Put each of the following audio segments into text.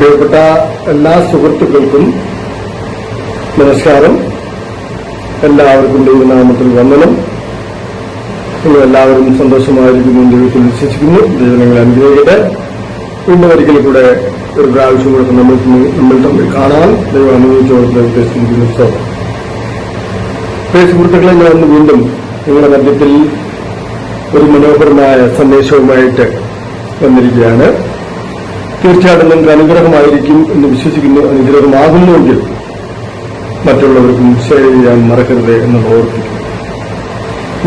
പ്രിയപ്പെട്ട എല്ലാ സുഹൃത്തുക്കൾക്കും നമസ്കാരം. എല്ലാവർക്കും ദൈവനാമത്തിൽ വന്ദനം. നിങ്ങൾ എല്ലാവരും സന്തോഷമായിരിക്കുന്നു ദൈവത്തിൽ വിശ്വസിക്കുന്നു. ദൈവം നിങ്ങളെ അനുഗ്രഹിക്കട്ടെ. വീണ്ടും ഒരിക്കൽ കൂടെ ഒരു പ്രാവശ്യം കൂടെ നമ്മൾ തമ്മിൽ കാണാൻ ദൈവം അനുഭവിച്ചോളത്തെ ഉദ്ദേശിച്ചിരിക്കുന്നു. പ്രിയ സുഹൃത്തുക്കളെ, ഞാൻ വീണ്ടും നിങ്ങളുടെ മധ്യത്തിൽ ഒരു മനോഹരമായ സന്ദേശവുമായിട്ട് വന്നിരിക്കുകയാണ്. തീർച്ചയായിട്ടും നിങ്ങൾക്ക് അനുഗ്രഹമായിരിക്കും എന്ന് വിശ്വസിക്കുന്നു. അനുഗ്രഹമാകുന്നുവെങ്കിൽ മറ്റുള്ളവർക്കും ഷെയർ ചെയ്യാൻ മറക്കരുത് എന്നുള്ള ഓർപ്പിക്കുന്നു.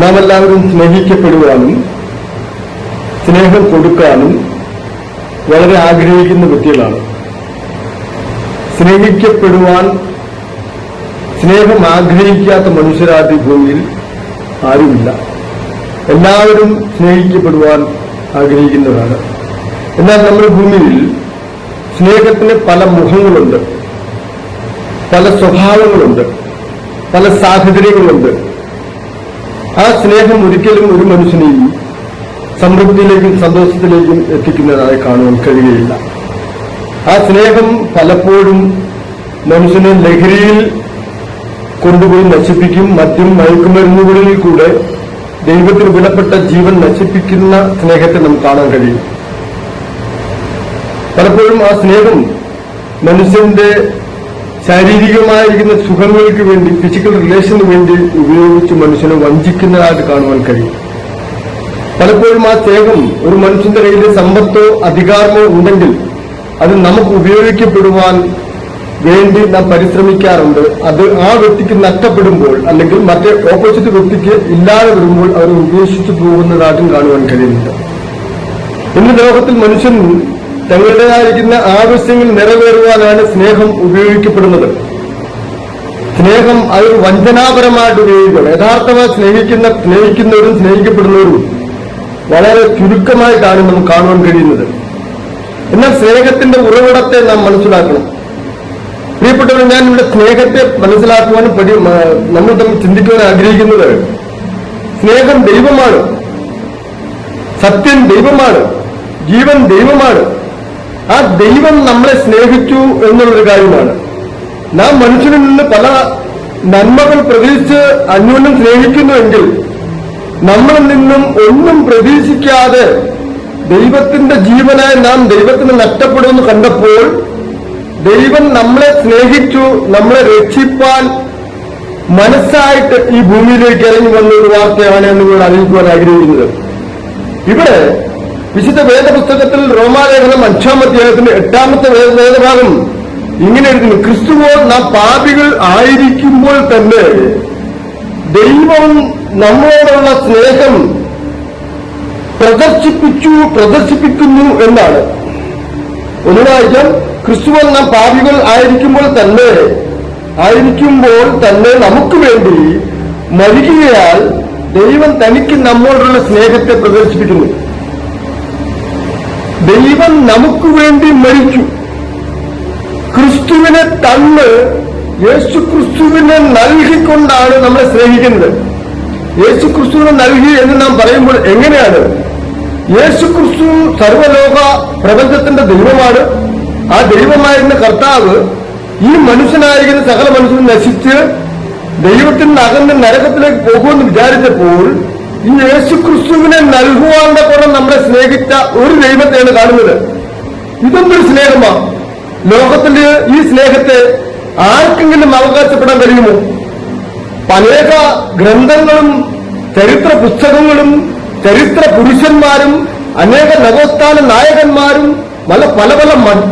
നാം എല്ലാവരും സ്നേഹിക്കപ്പെടുവാനും സ്നേഹം കൊടുക്കാനും വളരെ ആഗ്രഹിക്കുന്ന വ്യക്തികളാണ്. സ്നേഹിക്കപ്പെടുവാൻ സ്നേഹം ആഗ്രഹിക്കാത്ത മനുഷ്യരാതി ഭൂമിയിൽ ആരുമില്ല. എല്ലാവരും സ്നേഹിക്കപ്പെടുവാൻ ആഗ്രഹിക്കുന്നവരാണ്. എന്നാൽ നമ്മുടെ ഭൂമിയിൽ സ്നേഹത്തിന് പല മുഖങ്ങളുണ്ട്, പല സ്വഭാവങ്ങളുണ്ട്, പല സാഹചര്യങ്ങളുണ്ട്. ആ സ്നേഹം ഒരിക്കലും ഒരു മനുഷ്യനെയും സമൃദ്ധിയിലേക്കും സന്തോഷത്തിലേക്കും എത്തിക്കുന്നതായി കാണുവാൻ കഴിയുകയില്ല. ആ സ്നേഹം പലപ്പോഴും മനുഷ്യനെ ലഹരിയിൽ കൊണ്ടുപോയി നശിപ്പിക്കും. മദ്യം, മയക്കുമരുന്നുകളിൽ കൂടെ ദൈവത്തിന് വിലപ്പെട്ട ജീവൻ നശിപ്പിക്കുന്ന സ്നേഹത്തെ നമുക്ക് കാണാൻ കഴിയും. പലപ്പോഴും ആ സ്നേഹം മനുഷ്യന്റെ ശാരീരികമായിരിക്കുന്ന സുഖങ്ങൾക്ക് വേണ്ടി, ഫിസിക്കൽ റിലേഷന് വേണ്ടി ഉപയോഗിച്ച് മനുഷ്യനെ വഞ്ചിക്കുന്നതായിട്ട് കാണുവാൻ കഴിയും. പലപ്പോഴും ആ സ്നേഹം ഒരു മനുഷ്യന്റെ കയ്യിൽ സമ്പത്തോ അധികാരമോ ഉണ്ടെങ്കിൽ അത് നമുക്ക് ഉപയോഗിക്കപ്പെടുവാൻ വേണ്ടി നാം പരിശ്രമിക്കാറുണ്ട്. അത് ആ വ്യക്തിക്ക് നഷ്ടപ്പെടുമ്പോൾ അല്ലെങ്കിൽ മറ്റേ ഓപ്പോസിറ്റ് വ്യക്തിക്ക് ഇല്ലാതെ വരുമ്പോൾ അവർ ഉപേക്ഷിച്ചു പോകുന്നതായിട്ടും കാണുവാൻ കഴിയുന്നുണ്ട്. ഇന്ന് ലോകത്തിൽ മനുഷ്യൻ തങ്ങളുടേതായിരിക്കുന്ന ആവശ്യങ്ങൾ നിറവേറുവാനാണ് സ്നേഹം ഉപയോഗിക്കപ്പെടുന്നത്. സ്നേഹം അത് വഞ്ചനാപരമായിട്ട് ഉപയോഗിക്കണം. യഥാർത്ഥമായി സ്നേഹിക്കുന്നവരും സ്നേഹിക്കപ്പെടുന്നവരും വളരെ ചുരുക്കമായിട്ടാണ് നമുക്ക് കാണുവാൻ കഴിയുന്നത്. എന്നാൽ സ്നേഹത്തിന്റെ ഉറവിടത്തെ നാം മനസ്സിലാക്കണം. പ്രിയപ്പെട്ടവർ, ഞാൻ ഇവിടെ സ്നേഹത്തെ മനസ്സിലാക്കുവാനും നമ്മൾ തമ്മിൽ ചിന്തിക്കുവാൻ ആഗ്രഹിക്കുന്നത്, സ്നേഹം ദൈവമാണ്, സത്യം ദൈവമാണ്, ജീവൻ ദൈവമാണ്. ആ ദൈവം നമ്മളെ സ്നേഹിച്ചു എന്നുള്ളൊരു കാര്യമാണ്. നാം മനുഷ്യനിൽ നിന്ന് പല നന്മകൾ പ്രതീക്ഷിച്ച് അന്യോന്യം സ്നേഹിക്കുന്നുവെങ്കിൽ നമ്മളിൽ നിന്നും ഒന്നും പ്രതീക്ഷിക്കാതെ ദൈവത്തിന്റെ ജീവനായി നാം ദൈവത്തിന് നഷ്ടപ്പെടുമെന്ന് കണ്ടപ്പോൾ ദൈവം നമ്മളെ സ്നേഹിച്ചു, നമ്മളെ രക്ഷിപ്പാൻ മനസ്സായിട്ട് ഈ ഭൂമിയിലേക്ക് ഇറങ്ങി വന്ന ഒരു വാർത്തയാണ് എന്നിവിടെ അറിയിക്കുവാൻ ആഗ്രഹിക്കുന്നത്. ഇവിടെ വിശുദ്ധ വേദപുസ്തകത്തിൽ റോമാലേഖനം 5-ാം അധ്യായത്തിന്റെ 8-ാമത്തെ വേദഭാഗം ഇങ്ങനെ എഴുതുന്നു: ക്രിസ്തുവോ നാം പാപികൾ ആയിരിക്കുമ്പോൾ തന്നെ ദൈവം നമ്മളോടുള്ള സ്നേഹം പ്രദർശിപ്പിക്കുന്നു എന്നാണ്. ഒന്ന് വായിക്കാം. ക്രിസ്തുവോ നാം പാപികൾ ആയിരിക്കുമ്പോൾ തന്നെ നമുക്ക് വേണ്ടി മരിക്കുകയാൽ ദൈവം തനിക്ക് നമ്മോടുള്ള സ്നേഹത്തെ പ്രദർശിപ്പിക്കുന്നു. ദൈവം നമുക്ക് വേണ്ടി മരിച്ചു. ക്രിസ്തുവിനെ തന്ന് യേശു ക്രിസ്തുവിനെ നൽകിക്കൊണ്ടാണ് നമ്മളെ സ്നേഹിക്കുന്നത്. യേശു ക്രിസ്തുവിനെ നൽകി എന്ന് നാം പറയുമ്പോൾ എങ്ങനെയാണ്? യേശു ക്രിസ്തു സർവ്വലോക പ്രപഞ്ചത്തിന്റെ ദൈവമാണ്. ആ ദൈവമായിരുന്ന കർത്താവ് ഈ മനുഷ്യനായിരിക്കുന്ന സകല മനുഷ്യനും നശിച്ച് ദൈവത്തിന് അകന്ന് നരകത്തിലേക്ക് പോകുമെന്ന് വിചാരിച്ചപ്പോൾ ഈ യേശു ക്രിസ്തുവിനെ നൽകുവാന്റെ പോലെ നമ്മളെ സ്നേഹിച്ച ഒരു ദൈവത്തെയാണ് കാണുന്നത്. ഇതൊന്നൊരു സ്നേഹമാണ്. ലോകത്തിൽ ഈ സ്നേഹത്തെ ആർക്കെങ്കിലും അവകാശപ്പെടാൻ കഴിയുമോ? അനേക ഗ്രന്ഥങ്ങളും ചരിത്ര പുസ്തകങ്ങളും ചരിത്ര പുരുഷന്മാരും അനേക നവോത്ഥാന നായകന്മാരും പല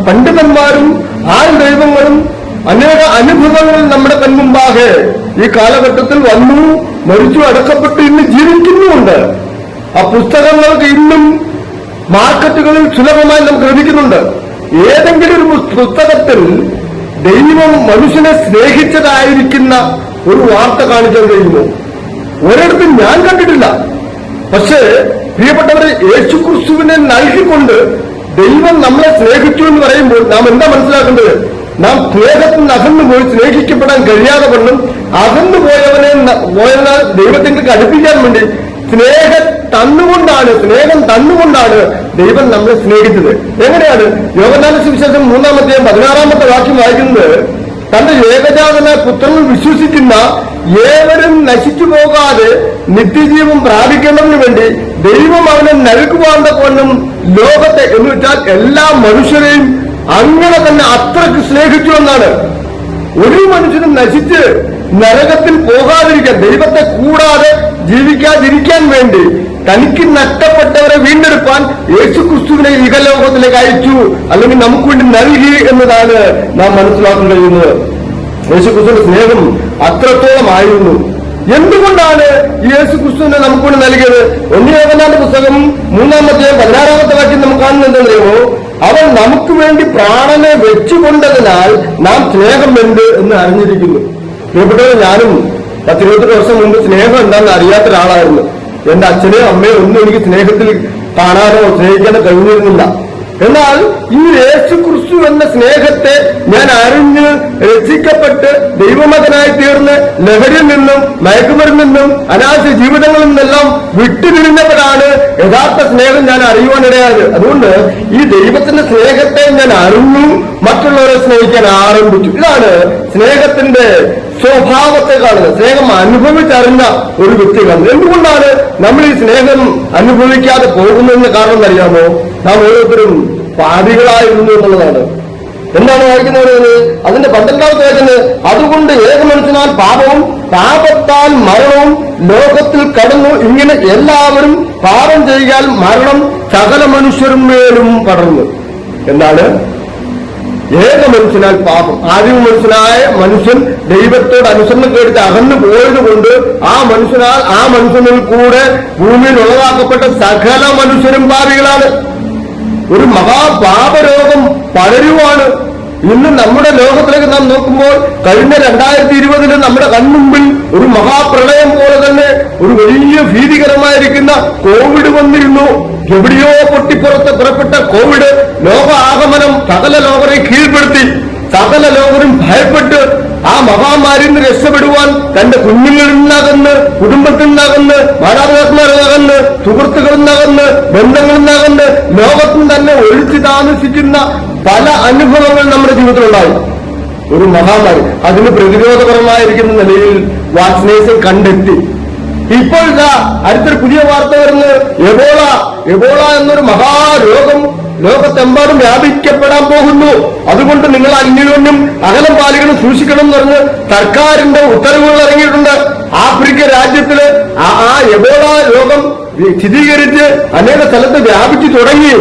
പണ്ഡിതന്മാരും ദൈവങ്ങളും അനേക അനുഭവങ്ങൾ നമ്മുടെ കൺമുമ്പാകെ ഈ കാലഘട്ടത്തിൽ വന്നു, മരിച്ചു, അടക്കപ്പെട്ട് ഇന്ന് ജീവിക്കുന്നുമുണ്ട്. ആ പുസ്തകങ്ങൾക്ക് ഇന്നും മാർക്കറ്റുകളിൽ സുലഭമായി നമുക്ക് ലഭിക്കുന്നുണ്ട്. ഏതെങ്കിലും ഒരു പുസ്തകത്തിൽ ദൈവം മനുഷ്യനെ സ്നേഹിച്ചതായിരിക്കുന്ന ഒരു വാർത്ത കാണിക്കാൻ കഴിയുമോ? ഒരിടത്തും ഞാൻ കണ്ടിട്ടില്ല. പക്ഷേ പ്രിയപ്പെട്ടവരെ, യേശു ക്രിസ്തുവിനെ നൽകിക്കൊണ്ട് ദൈവം നമ്മളെ സ്നേഹിച്ചു എന്ന് പറയുമ്പോൾ നാം എന്താ മനസ്സിലാക്കേണ്ടത്? നാം സ്നേഹത്തിന് അകന്നുപോയി സ്നേഹിക്കപ്പെടാൻ കഴിയാതെ കൊണ്ടും അകന്നുപോയവനെ ദൈവത്തിലേക്ക് അടുപ്പിക്കാൻ വേണ്ടി സ്നേഹ തന്നുകൊണ്ടാണ്, സ്നേഹം തന്നുകൊണ്ടാണ് ദൈവം നമ്മളെ സ്നേഹിച്ചത്. എങ്ങനെയാണ്? യോഹന്നാന്റെ സുവിശേഷം 3-ാമത്തെ വാക്യം വായിക്കുന്നത്, തന്റെ ഏകജാതനായ പുത്രനിൽ വിശ്വസിക്കുന്ന ഏവരും നശിച്ചു പോകാതെ നിത്യജീവൻ പ്രാപിക്കുന്നതിന് വേണ്ടി ദൈവം അവനെ നൽകുവാൻ കൊണ്ടും ലോകത്തെ, എന്ന് വെച്ചാൽ എല്ലാ മനുഷ്യരെയും അങ്ങനെ തന്നെ അത്രയ്ക്ക് സ്നേഹിച്ചു എന്നാണ്. ഒരു മനുഷ്യനും നശിച്ച് നരകത്തിൽ പോകാതിരിക്കാൻ, ദൈവത്തെ കൂടാതെ ജീവിക്കാതിരിക്കാൻ വേണ്ടി തനിക്ക് നഷ്ടപ്പെട്ടവരെ വീണ്ടെടുപ്പാൻ യേശുക്രിസ്തുവിനെ ഇഹലോകത്തിലേക്ക് അയച്ചു, അല്ലെങ്കിൽ നമുക്ക് വേണ്ടി നൽകി എന്നതാണ് നാം മനസ്സിലാക്കാൻ കഴിയുന്നത്. യേശുക്രിസ്തുവിന്റെ സ്നേഹം അത്രത്തോളമായിരുന്നു. എന്തുകൊണ്ടാണ് യേശുക്രിസ്തുവിനെ നമുക്ക് വേണ്ടി നൽകിയത്? 1 യോഹന്നാന്റെ പുസ്തകം 3-ാമത്തെ വാക്യം നമുക്ക് കാണുന്നത് എന്താണെന്നറിയുമോ? അവൻ നമുക്ക് വേണ്ടി പ്രാണനെ വെച്ചുകൊണ്ടതിനാൽ നാം സ്നേഹം എന്ത് എന്ന് അറിഞ്ഞിരിക്കുന്നു. പ്രിയപ്പെട്ടവർ, ഞാനും 10-20 വർഷം മുമ്പ് സ്നേഹം എന്താണെന്ന് അറിയാത്ത ഒരാളായിരുന്നു. എന്റെ അച്ഛനെയോ അമ്മയോ ഒന്നും എനിക്ക് സ്നേഹത്തിൽ കാണാനോ സ്നേഹിക്കാനോ കഴിഞ്ഞിരുന്നില്ല. എന്നാൽ ഈ യേശുക്രിസ്തു എന്ന സ്നേഹത്തെ ഞാൻ അറിഞ്ഞ് രക്ഷിക്കപ്പെട്ട് ദൈവമകനായി തീർന്ന് ലഹരിയിൽ നിന്നും മയക്കുമരുന്നിൽ നിന്നും അനാവശ്യ ജീവിതങ്ങളിൽ നിന്നെല്ലാം വിട്ടുതിരിഞ്ഞപ്പോഴാണ് യഥാർത്ഥ സ്നേഹം ഞാൻ അറിയുവാനിടയായത്. അതുകൊണ്ട് ഈ ദൈവത്തിന്റെ സ്നേഹത്തെ ഞാൻ അറിഞ്ഞു, മറ്റുള്ളവരെ സ്നേഹിക്കാൻ ആരംഭിച്ചു. ഇതാണ് സ്നേഹത്തിന്റെ സ്വഭാവത്തെ കാണുന്നത്. സ്നേഹം അനുഭവിച്ചറിഞ്ഞ ഒരു വ്യക്തി കാണുന്നത്. എന്തുകൊണ്ടാണ് നമ്മൾ ഈ സ്നേഹം അനുഭവിക്കാതെ പോകുന്നതിന് കാരണം എന്നറിയാമോ? നാം ഓരോരുത്തരും പാപികളായിരുന്നു എന്നുള്ളതാണ്. എന്താണ് വായിക്കുന്നത്? അതിന്റെ 12-ാമത്തെ വാക്യത്തിന്, അതുകൊണ്ട് ഏക മനുഷ്യനാൽ പാപവും പാപത്താൽ മരണവും ലോകത്തിൽ കടന്നു, ഇങ്ങനെ എല്ലാവരും പാപം ചെയ്യാൽ മരണം സകല മനുഷ്യരുമേലും പടർന്നു. എന്താണ്? ഏക മനുഷ്യനാൽ പാപം. ആദ്യ മനുഷ്യനായ മനുഷ്യൻ ദൈവത്തോട് അനുസരണം കേട്ട് അകന്നു പോയത് കൊണ്ട് ആ മനുഷ്യനിൽ കൂടെ ഭൂമിയിൽ ഉളവാക്കപ്പെട്ട സകല മനുഷ്യരും പാപികളാണ്. ഒരു മഹാപാപരോഗം പടരുവാണ്. ഇന്ന് നമ്മുടെ ലോകത്തിലേക്ക് നാം നോക്കുമ്പോൾ കഴിഞ്ഞ 2020 നമ്മുടെ കൺമുമ്പിൽ ഒരു മഹാപ്രളയം പോലെ തന്നെ ഒരു വലിയ ഭീതികരമായിരിക്കുന്ന കോവിഡ് വന്നിരുന്നു. എവിടെയോ പുറപ്പെട്ട കോവിഡ് ലോക ആഗമനം സകല ലോകരെ കീഴ്പ്പെടുത്തി. സകല ലോകരും ഭയപ്പെട്ട് ആ മഹാമാരിയിൽ നിന്ന് രക്ഷപ്പെടുവാൻ തന്റെ കുഞ്ഞുങ്ങളിൽ നിന്നകന്ന്, കുടുംബത്തിൽ നിന്നകന്ന്, മാതാപിതാക്കന്മാരിൽ സുഹൃത്തുക്കളിൽ നിന്നകന്ന്, ബന്ധങ്ങളിൽ നിന്നകന്ന് ലോകത്തിൽ തന്നെ ഒഴിച്ചു താമസിക്കുന്ന പല അനുഭവങ്ങൾ നമ്മുടെ ജീവിതത്തിലുണ്ടായി. ഒരു മഹാമാരി, അതിന് പ്രതിരോധപരമായിരിക്കുന്ന നിലയിൽ വാക്സിനേഷൻ കണ്ടെത്തി. ഇപ്പോൾ അടുത്തൊരു പുതിയ വാർത്ത വരുന്നത് എബോള എന്നൊരു മഹാരോഗം ലോകത്തെമ്പാടും വ്യാപിക്കപ്പെടാൻ പോകുന്നു. അതുകൊണ്ട് നിങ്ങൾ അന്യോന്യം അകലം പാലിക്കണം, സൂക്ഷിക്കണം എന്ന് പറഞ്ഞ് സർക്കാരിന്റെ ഉത്തരവുകൾ ഇറങ്ങിയിട്ടുണ്ട്. ആഫ്രിക്ക രാജ്യത്തില് ആ എബോള രോഗം സ്ഥിരീകരിച്ച് അനേക സ്ഥലത്ത് വ്യാപിച്ചു തുടങ്ങി.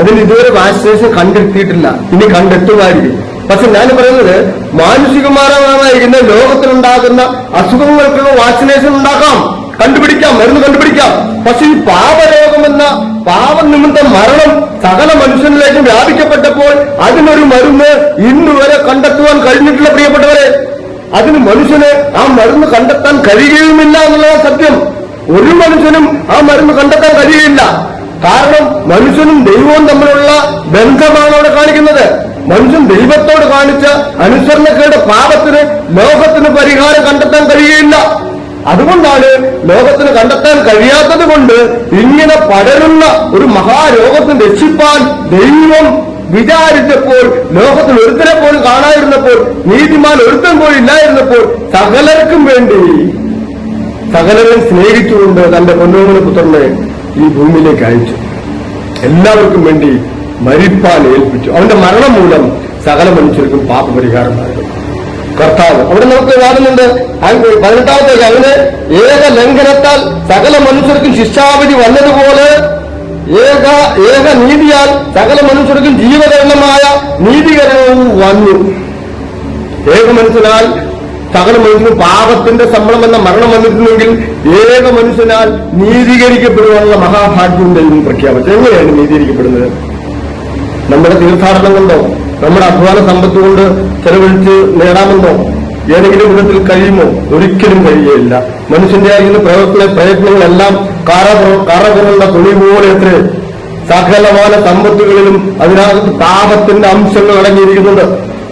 അതിന് ഇതുവരെ വാക്സിനേഷൻ കണ്ടെത്തിയിട്ടില്ല, ഇനി കണ്ടെത്തുമായിരിക്കും. പക്ഷെ ഞാൻ പറയുന്നത് മാനുഷികമായിരിക്കുന്ന ലോകത്തിലുണ്ടാകുന്ന അസുഖങ്ങൾക്കുള്ള വാക്സിനേഷൻ ഉണ്ടാക്കാം, കണ്ടുപിടിക്കാം, മരുന്ന് കണ്ടുപിടിക്കാം. പക്ഷെ ഈ പാപരോഗമെന്ന പാപനിമിത്തം മരണം സകല മനുഷ്യനിലേക്ക് വ്യാപിക്കപ്പെട്ടപ്പോൾ അതിനൊരു മരുന്ന് ഇന്നുവരെ കണ്ടെത്തുവാൻ കഴിഞ്ഞിട്ടില്ല. പ്രിയപ്പെട്ടവരെ, അതിന് മനുഷ്യന് ആ മരുന്ന് കണ്ടെത്താൻ കഴിയുകയുമില്ല എന്നുള്ളതാണ് സത്യം. ഒരു മനുഷ്യനും ആ മരുന്ന് കണ്ടെത്താൻ കഴിയില്ല. കാരണം മനുഷ്യനും ദൈവവും തമ്മിലുള്ള ബന്ധമാണ് അവിടെ കാണിക്കുന്നത്. മനുഷ്യൻ ദൈവത്തോട് കാണിച്ച അനുസരണക്കേട് പാപത്തിന് ലോകത്തിന് പരിഹാരം കണ്ടെത്താൻ കഴിയുകയില്ല. അതുകൊണ്ടാണ് ലോകത്തിന് കണ്ടെത്താൻ കഴിയാത്തത് കൊണ്ട് ഇങ്ങനെ പടരുന്ന ഒരു മഹാരോഗത്തിന് രക്ഷിപ്പാൻ ദൈവം വിചാരിച്ചപ്പോൾ, ലോകത്തിൽ ഒരുത്തനെ പോലും കാണാതിരുന്നപ്പോൾ, നീതിമാൻ ഒരുത്തൻ പോലും ഇല്ലായിരുന്നപ്പോൾ സകലർക്കും വേണ്ടി സകലരെ സ്നേഹിച്ചുകൊണ്ട് തന്റെ പൊന്നോമന പുത്രനെ ഈ ഭൂമിയിലേക്ക് അയച്ചു. എല്ലാവർക്കും വേണ്ടി മരിപ്പാൻ ഏൽപ്പിച്ചു. അവന്റെ മരണം മൂലം സകല മനുഷ്യർക്കും പാപപരിഹാരമായിരുന്നു കർത്താവ്. അവിടെ നമുക്ക് കാണുന്നുണ്ട് 18-ാമത്തെ അവന് ഏക ലംഘനത്താൽ സകല മനുഷ്യർക്കും ശിക്ഷാവിധി വന്നതുപോലെ ഏക നീതിയാൽ സകല മനുഷ്യർക്കും ജീവകരണമായ നീതീകരണവും വന്നു. ഏക മനുഷ്യനാൽ സകല മനുഷ്യനും പാപത്തിന്റെ ശമ്പളം എന്ന മരണം വന്നിട്ടുണ്ടെങ്കിൽ ഏക മനുഷ്യനാൽ നീതീകരിക്കപ്പെടുവാനുള്ള മഹാഭാഗ്യം ദൈവം പ്രഖ്യാപിച്ചു. എങ്ങനെയാണ് നീതീകരിക്കപ്പെടുന്നത്? നമ്മുടെ തീർത്ഥാടനം കൊണ്ടോ നമ്മുടെ അധ്വാന സമ്പത്ത് കൊണ്ട് ചെലവഴിച്ച് നേടാമെന്നോ ഏതെങ്കിലും വിധത്തിൽ കഴിയുമോ? ഒരിക്കലും കഴിയുകയില്ല. മനുഷ്യന്റെ ആയിരുന്ന പ്രയത്നങ്ങളെല്ലാം കറപുറണ്ട തുണി പോലെ എത്ര സകലമായ സമ്പത്തുകളിലും അതിനകത്ത് പാപത്തിന്റെ അംശങ്ങൾ അടങ്ങിയിരിക്കുന്നുണ്ട്.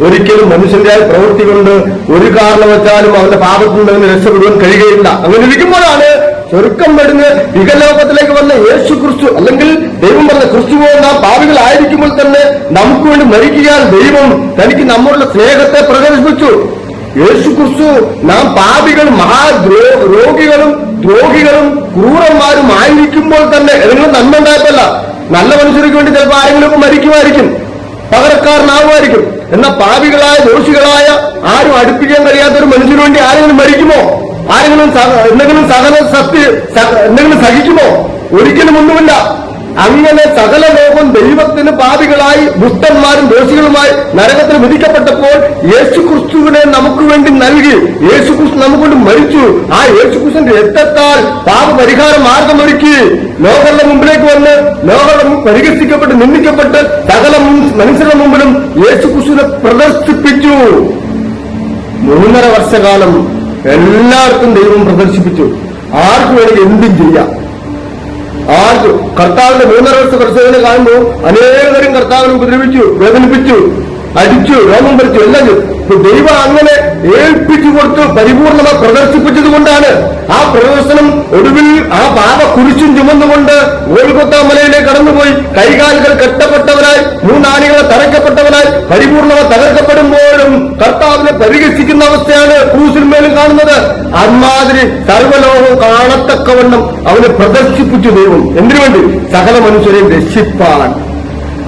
ഒരിക്കലും മനുഷ്യന്റെ പ്രവൃത്തി കൊണ്ട് ഒരു കാരണവച്ചാലും അവന്റെ പാപത്തിൽ നിന്ന് രക്ഷപ്പെടുവാൻ കഴിയുകയില്ല. അങ്ങനെ ഇരിക്കുമ്പോഴാണ് ചുരുക്കം വരുന്ന ഇഹലോകത്തിലേക്ക് വന്ന യേശു ക്രിസ്തു, അല്ലെങ്കിൽ ദൈവം പറഞ്ഞ ക്രിസ്തുവോ നാം പാപികളായിരിക്കുമ്പോൾ തന്നെ നമുക്ക് വേണ്ടി മരിക്കാൻ ദൈവം തനിക്ക് നമ്മളുടെ സ്നേഹത്തെ പ്രദർശിപ്പിച്ചു. യേശു ക്രിസ്തു നാം പാപികൾ, രോഗികളും ദ്രോഹികളും ക്രൂരന്മാരും ആയിരിക്കുമ്പോൾ തന്നെ ഏതെങ്കിലും നന്മ ഉണ്ടായതല്ല. നല്ല മനുഷ്യർക്ക് വേണ്ടി ചിലപ്പോൾ ആരെങ്കിലും മരിക്കുമായിരിക്കും, പകരക്കാരനാവുമായിരിക്കും. എന്നാൽ പാപികളായ ദോഷികളായ ആരും അടുപ്പിക്കാൻ കഴിയാത്ത ഒരു മനുഷ്യന് വേണ്ടി ആരെങ്കിലും മരിക്കുമോ? ആരെങ്കിലും എന്തെങ്കിലും സഹിക്കുമോ? ഒരിക്കലും ഒന്നുമില്ല. അങ്ങനെ സകല ലോകം ദൈവത്തിന് പാപികളായി ദുഷ്ടന്മാരും ദോഷികളുമായി നരകത്തിന് വിധിക്കപ്പെട്ടപ്പോൾ യേശു ക്രിസ്തുവിനെ നമുക്ക് വേണ്ടി നൽകി. യേശു ക്രിസ്തു നമുക്ക് വേണ്ടി മരിച്ചു. ആ യേശു ക്രിസ്തുവിന്റെ രക്തത്താൽ പാപപരിഹാര മാർഗമൊരുക്കി ലോകങ്ങളുടെ മുമ്പിലേക്ക് വന്ന് ലോകം പരിഹസിക്കപ്പെട്ട് നിന്ദിക്കപ്പെട്ട് സകല മനുഷ്യരുടെ മുമ്പിലും യേശു ക്രിസ്തുവിനെ പ്രദർശിപ്പിച്ചു. 3.5 വർഷക്കാലം എല്ലാവർക്കും ദൈവം പ്രദർശിപ്പിച്ചു. ആർക്കും വേണമെങ്കിൽ എന്തും ചെയ്യാം. ആർക്കും കർത്താവിന്റെ 3.5 വർഷ പരിശോധന കാണുമ്പോൾ അനേകരും കർത്താവിനെ ഉപദ്രവിച്ചു, വേദനിപ്പിച്ചു, അടിച്ചു, രോഗം ഭരിച്ചു, എല്ലാം ചെയ്തു. ദൈവം അങ്ങനെ ഏൽപ്പിച്ചു കൊടുത്ത് പരിപൂർണമായി പ്രദർശിപ്പിച്ചത് കൊണ്ടാണ് ആ പ്രദർശനം ഒടുവിൽ ആ പാപ കുരിശും ചുമന്നുകൊണ്ട് ഗോൽഗൊത്ത മലയിലേക്ക് കടന്നുപോയി കൈകാലുകൾ കെട്ടപ്പെട്ടവനായി 3 ആണികളെ തറയ്ക്കപ്പെട്ടവനായി പരിപൂർണമായി തകർക്കപ്പെടുമ്പോഴും കർത്താവിനെ പരിഹസിക്കുന്ന അവസ്ഥയാണ് ക്രൂസിന്മേലും കാണുന്നത്. അന്മാതിരി സർവ്വലോകം കാണത്തക്കവണ്ണം അവനെ പ്രദർശിപ്പിച്ചു ദൈവം. എന്തിനുവേണ്ടി? സകല മനുഷ്യരെയും രക്ഷിപ്പാൻ.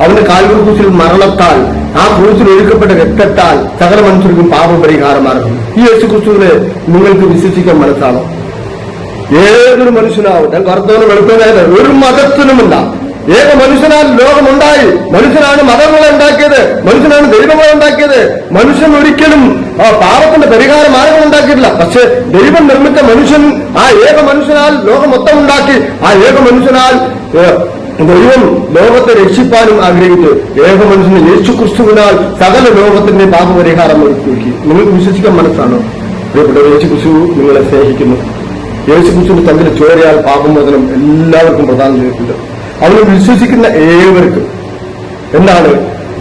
അവന്റെ കാൽക്രൂസിൽ മരണത്താൽ, ആ ക്രൂസിൽ ഒഴുക്കപ്പെട്ട രക്തത്താൽ സകല മനുഷ്യർക്കും പാപപരിഹാരമാർക്കും. ഈ യേശു ക്രിസ്തുവിനെ നിങ്ങൾക്ക് വിശ്വസിക്കാൻ മനസ്സാണോ? ഏതൊരു മനുഷ്യനാവട്ടെ, കറുത്തവനും വെളുത്തവനായത് ഒരു മതത്തിനുമില്ല. ഏക മനുഷ്യനാൽ ലോകമുണ്ടായി. മനുഷ്യനാണ് മതങ്ങളെ ഉണ്ടാക്കിയത്, മനുഷ്യനാണ് ദൈവങ്ങളെ ഉണ്ടാക്കിയത്. മനുഷ്യൻ ഒരിക്കലും പാപത്തിന്റെ പരിഹാര മാർഗം ഉണ്ടാക്കിയിട്ടില്ല. പക്ഷെ ദൈവം നിർമ്മിച്ച മനുഷ്യൻ, ആ ഏക മനുഷ്യനാൽ ലോകം മൊത്തം ഉണ്ടാക്കി. ആ ഏക മനുഷ്യനാൽ ദൈവം ലോകത്തെ രക്ഷിപ്പാനും ആഗ്രഹിച്ചു. ഏക മനുഷ്യന് യേശു ക്രിസ്തുവിനാൽ സകല ലോകത്തിന്റെ പാപപരിഹാരം ഒരുക്കി. നിങ്ങൾക്ക് വിശ്വസിക്കാൻ മനസ്സാണോ? പ്രിയപ്പെട്ട, യേശു ക്രിസ്തു നിങ്ങളെ സ്നേഹിക്കുന്നു. യേശു ക്രിസ്തുവിന്റെ തന്റെ ചോരയാൽ പാപമോചനം എല്ലാവർക്കും പ്രദാനം ചെയ്തിട്ടുണ്ട്. അവന് വിശ്വസിക്കുന്ന ഏവർക്കും എന്താണ്?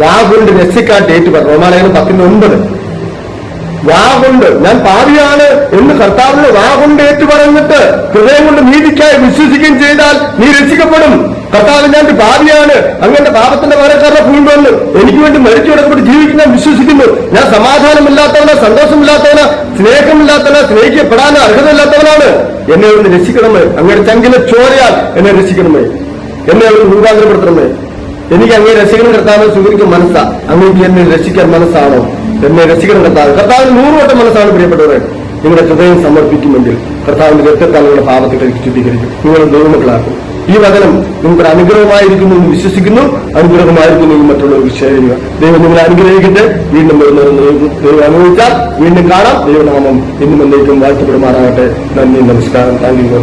വാഗുണ്ട് രക്ഷിക്കാട്ട് ഏറ്റുപറഞ്ഞു. റോമാലേഖനം 10:9. വാഗുണ്ട് ഞാൻ പാപിയാണ് എന്ന് കർത്താവിന് വാഗുണ്ട് ഏറ്റുപറഞ്ഞിട്ട് ഹൃദയം കൊണ്ട് നീതിക്കായി വിശ്വസിക്കുകയും ചെയ്താൽ നീ രക്ഷിക്കപ്പെടും. കർത്താവ് ഞാൻ പാപിയാണ്, അങ്ങനെ പാപത്തിന്റെ പകരക്കാരനെ കൊണ്ടുവന്നു എനിക്ക് വേണ്ടി മരിച്ചു കിടക്കപ്പെട്ട് ജീവിക്കുന്ന വിശ്വസിക്കുന്നു. ഞാൻ സമാധാനമില്ലാത്തവനാ, സന്തോഷമില്ലാത്തവനാ, സ്നേഹമില്ലാത്തവനാ, സ്നേഹിക്കപ്പെടാൻ അർഹതയില്ലാത്തവനാണ്. എന്നെ ഒന്ന് രക്ഷിക്കണമേ. അങ്ങനെ ചങ്കിലെ ചോരയാൽ എന്നെ രക്ഷിക്കണമേ, എന്നെ ഒന്ന് രൂപാന്തരപ്പെടുത്തണമേ. എനിക്ക് അങ്ങനെ രക്ഷിക്കണം കർത്താവിനെ സ്വീകരിക്കാൻ മനസ്സാ. അങ്ങേക്ക് എന്നെ രക്ഷിക്കാൻ മനസ്സാണോ? എന്നെ രക്ഷിക്കണം കർത്താവ്. കർത്താവിന് 100 വട്ടം മനസ്സാണ് പ്രിയപ്പെട്ടവരെ. നിങ്ങളുടെ ഹൃദയം സമർപ്പിക്കുമെങ്കിൽ കർത്താവിന്റെ രക്തത്താൽ നിങ്ങളുടെ പാപത്തെ ശുദ്ധീകരിക്കും, നിങ്ങൾ ദൈവമക്കളാക്കും. ഈ വചനം നിങ്ങൾക്ക് അനുഗ്രഹമായിരിക്കുന്നു എന്ന് വിശ്വസിക്കുന്നു. അനുഗ്രഹമായിരിക്കുന്നു മറ്റുള്ളവർക്ക് ഷെയർ ചെയ്യുക. ദൈവം നിങ്ങളെ അനുഗ്രഹിക്കട്ടെ. വീണ്ടും ദൈവം അനുഭവിച്ചാൽ വീണ്ടും കാണാം. ദൈവനാമം ഇന്നും എന്നേക്കും വാഴ്ത്തപ്പെടുമാറാകട്ടെ. നന്ദി, നമസ്കാരം. Thank you.